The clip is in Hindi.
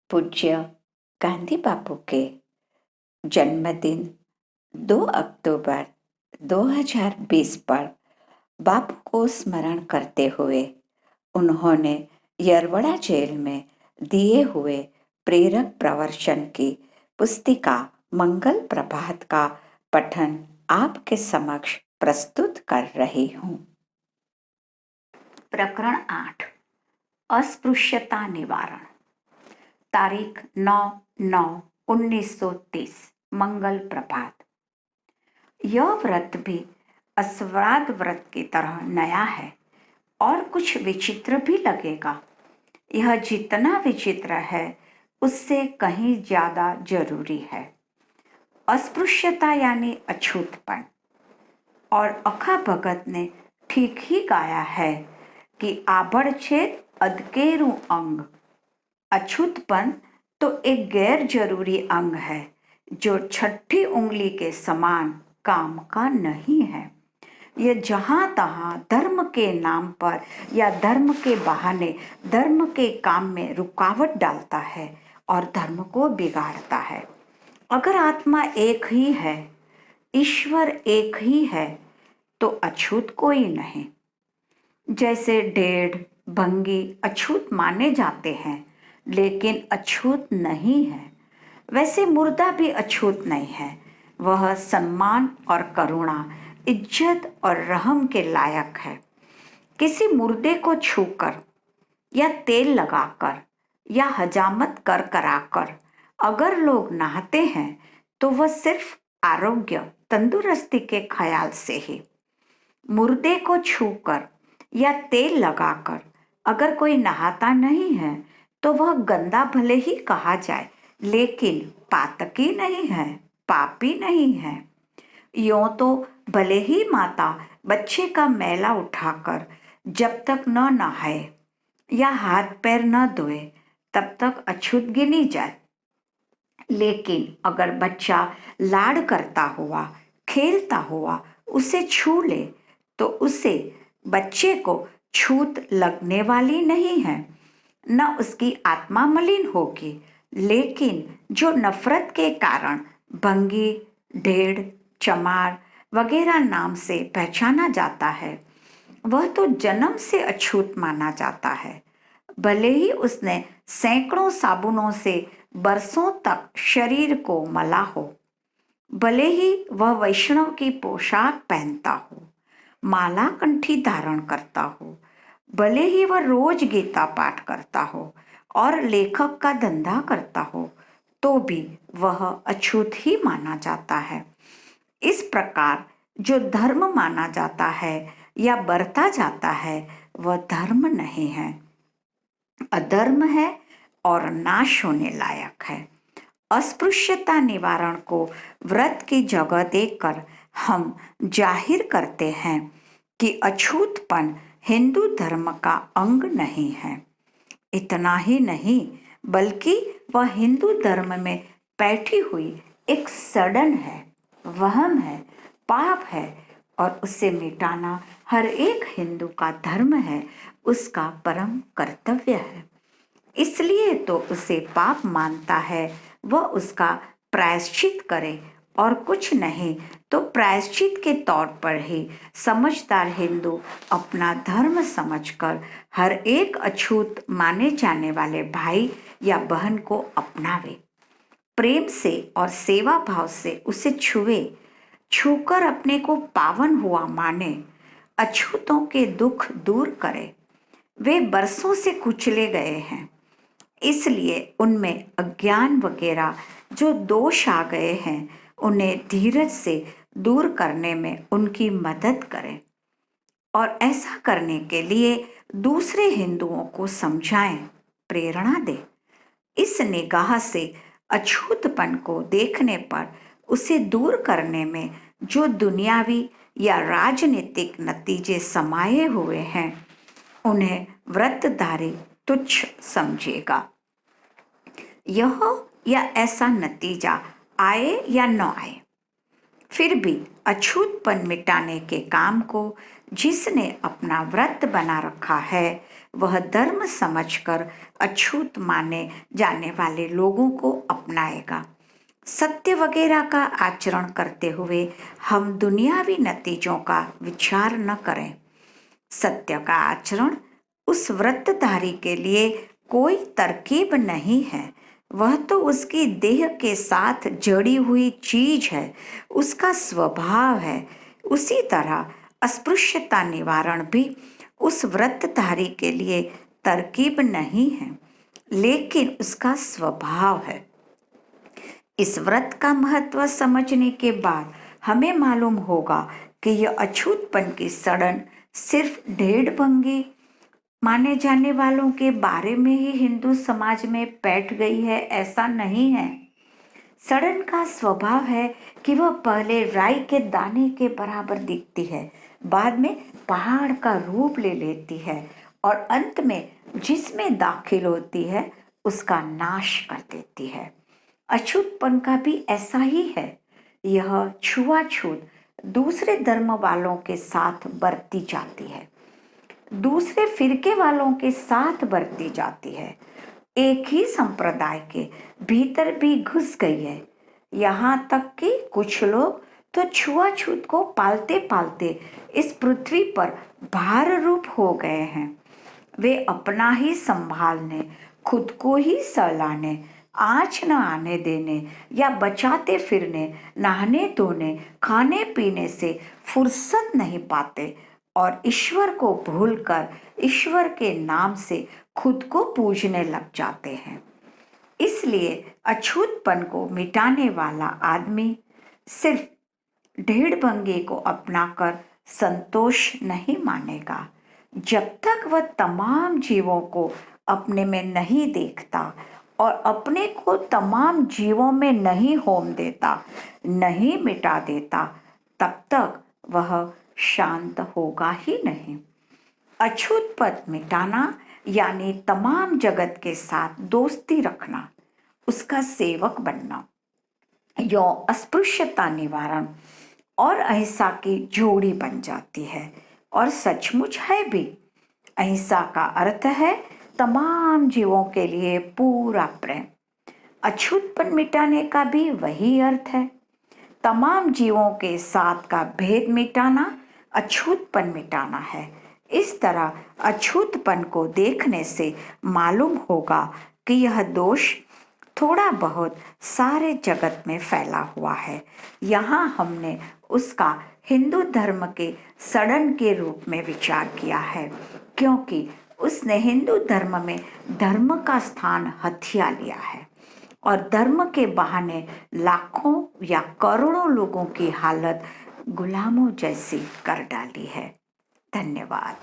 पूज्य गांधी बापू के जन्मदिन 2 अक्टूबर 2020 पर बापू को स्मरण करते हुए उन्होंने यरवड़ा जेल में दिए हुए प्रेरक प्रवचन की पुस्तिका मंगल प्रभात का पठन आपके समक्ष प्रस्तुत कर रही हूँ। प्रकरण 8 अस्पृश्यता निवारण। तारीख 9/9/1930 मंगल प्रभात। यह व्रत भी अस्वाद व्रत की तरह नया है और कुछ विचित्र भी लगेगा। यह जितना विचित्र है उससे कहीं ज्यादा जरूरी है। अस्पृश्यता यानी अछूतपन। और अखा भगत ने ठीक ही गाया है कि आभड़छेद अधकेरू अंग। अछूतपन तो एक गैर जरूरी अंग है जो छठी उंगली के समान काम का नहीं है। यह जहां तहां धर्म के नाम पर या धर्म के बहाने धर्म के काम में रुकावट डालता है और धर्म को बिगाड़ता है। अगर आत्मा एक ही है, ईश्वर एक ही है, तो अछूत कोई नहीं। जैसे ढेड़ भंगी अछूत माने जाते हैं लेकिन अछूत नहीं है, वैसे मुर्दा भी अछूत नहीं है। वह सम्मान और करुणा, इज्जत और रहम के लायक है। किसी मुर्दे को छूकर या तेल लगाकर या हजामत कर कराकर अगर लोग नहाते हैं तो वह सिर्फ आरोग्य तंदुरुस्ती के ख्याल से ही। मुर्दे को छूकर या तेल लगाकर अगर कोई नहाता नहीं है तो वह गंदा भले ही कहा जाए लेकिन पातकी नहीं है, पापी नहीं है। यों तो भले ही माता बच्चे का मैला उठाकर जब तक न नहाए या हाथ पैर न धोए तब तक अछूत गिनी जाए, लेकिन अगर बच्चा लाड़ करता हुआ खेलता हुआ उसे छू ले तो उसे बच्चे को छूत लगने वाली नहीं है, न उसकी आत्मा मलिन होगी। लेकिन जो नफरत के कारण भंगी, ढेड़, चमार वगैरह नाम से पहचाना जाता है वह तो जन्म से अछूत माना जाता है। भले ही उसने सैकड़ों साबुनों से बरसों तक शरीर को मला हो, भले ही वह वैष्णव की पोशाक पहनता हो, माला कंठी धारण करता हो, भले ही वह रोज गीता पाठ करता हो और लेखक का धंधा करता हो, तो भी वह अछूत ही माना जाता है। इस प्रकार जो धर्म माना जाता है या बरता जाता है वह धर्म नहीं है, अधर्म है और नाश होने लायक है। अस्पृश्यता निवारण को व्रत की जगह देकर हम जाहिर करते हैं कि अछूतपन हिंदू धर्म का अंग नहीं है। इतना ही नहीं बल्कि वह हिंदू धर्म में बैठी हुई एक सड़न है, वहम है, पाप है और उसे मिटाना हर एक हिंदू का धर्म है, उसका परम कर्तव्य है। इसलिए तो उसे पाप मानता है वह उसका प्रायश्चित करे और कुछ नहीं तो प्रायश्चित के तौर पर ही समझदार हिंदू अपना धर्म समझकर हर एक अछूत माने जाने वाले भाई या बहन को अपनावे, प्रेम से और सेवा भाव से उसे छुए, छूकर अपने को पावन हुआ माने, अछूतों के दुख दूर करे। वे बरसों से कुचले गए हैं, इसलिए उनमें अज्ञान वगैरह जो दोष आ गए हैं उन्हें धीरज से दूर करने में उनकी मदद करें और ऐसा करने के लिए दूसरे हिंदुओं को समझाएं, प्रेरणा दें। इस निगाह से अछूतपन को देखने पर उसे दूर करने में जो दुनियावी या राजनीतिक नतीजे समाये हुए हैं उन्हें व्रतधारी तुच्छ समझेगा। यह या ऐसा नतीजा आए या न आए, फिर भी अछूतपन मिटाने के काम को जिसने अपना व्रत बना रखा है वह धर्म समझकर अछूत माने जाने वाले लोगों को अपनाएगा। सत्य वगैरह का आचरण करते हुए हम दुनियावी नतीजों का विचार न करें। सत्य का आचरण उस व्रतधारी के लिए कोई तरकीब नहीं है, वह तो उसकी देह के साथ जड़ी हुई चीज है, उसका स्वभाव है। उसी तरह अस्पृश्यता निवारण भी उस व्रतधारी के लिए तरकीब नहीं है, लेकिन उसका स्वभाव है। इस व्रत का महत्व समझने के बाद हमें मालूम होगा कि यह अछूतपन की सड़न सिर्फ ढेड़ भंगी माने जाने वालों के बारे में ही हिंदू समाज में बैठ गई है, ऐसा नहीं है। सड़न का स्वभाव है कि वह पहले राई के दाने के बराबर दिखती है, बाद में पहाड़ का रूप ले लेती है और अंत में जिसमें दाखिल होती है उसका नाश कर देती है। अछूतपन का भी ऐसा ही है। यह छुआछूत दूसरे धर्म वालों के साथ बरती जाती है, दूसरे फिरके वालों के साथ बरती जाती है, एक ही संप्रदाय के भीतर भी घुस गई है। यहाँ तक कि कुछ लोग तो छुआछूत को पालते पालते इस पृथ्वी पर भार रूप हो गए हैं। वे अपना ही संभालने, खुद को ही सहलाने, आँच न आने देने या बचाते फिरने, नहाने धोने, खाने पीने से फुर्सत नहीं पाते और ईश्वर को भूलकर ईश्वर के नाम से खुद को पूजने लग जाते हैं। इसलिए अछूतपन को मिटाने वाला आदमी सिर्फ ढेड़भंगे को अपनाकर संतोष नहीं मानेगा। जब तक वह तमाम जीवों को अपने में नहीं देखता और अपने को तमाम जीवों में नहीं होम देता, नहीं मिटा देता, तब तक वह शांत होगा ही नहीं। अछूतपन मिटाना यानी तमाम जगत के साथ दोस्ती रखना, उसका सेवक बनना। यो अस्पृश्यता निवारण और अहिंसा की जोड़ी बन जाती है और सचमुच है भी। अहिंसा का अर्थ है तमाम जीवों के लिए पूरा प्रेम। अछूतपन मिटाने का भी वही अर्थ है। तमाम जीवों के साथ का भेद मिटाना अछूतपन मिटाना है। इस तरह अछूतपन को देखने से मालूम होगा कि यह दोष थोड़ा बहुत सारे जगत में फैला हुआ है। यहाँ हमने उसका हिंदू धर्म के सड़न के रूप में विचार किया है, क्योंकि उसने हिंदू धर्म में धर्म का स्थान हथिया लिया है और धर्म के बहाने लाखों या करोड़ों लोगों की हालत गुलामों जैसी कर डाली है। धन्यवाद।